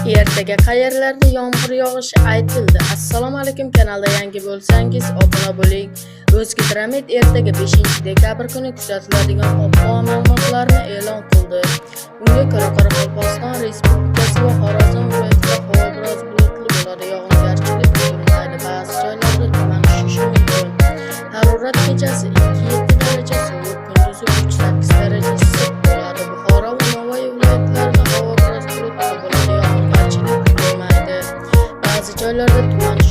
Ertaga qayerlarda yomg'ir yog'ishi aytildi. Assalomu alaykum, kanalda yangi bo'lsangiz obuna bo'ling. O'zgidromet ertaga 5-dekabr kuni kuzatiladigan ob-havo ma'lumotlarini e'lon qildi. Unga ko'ra Qoraqalpog'iston Respublikasi va Xorazm viloyatida havo biroz bulutli bo'ladi. Yog'ingarchilik kutilmaydi. Ba'zi joylarda tuman tushishi mumkin. Harorat kechasi 2-7 daraja sovuq, kunduzi 3-8 daraja issiq bo'ladi. Buxoro va Navoiy viloyatlarida havo biroz bulutli bo'ladi. Yog'ingarchilik kutilmaydi. Ba'zi joylarda tuman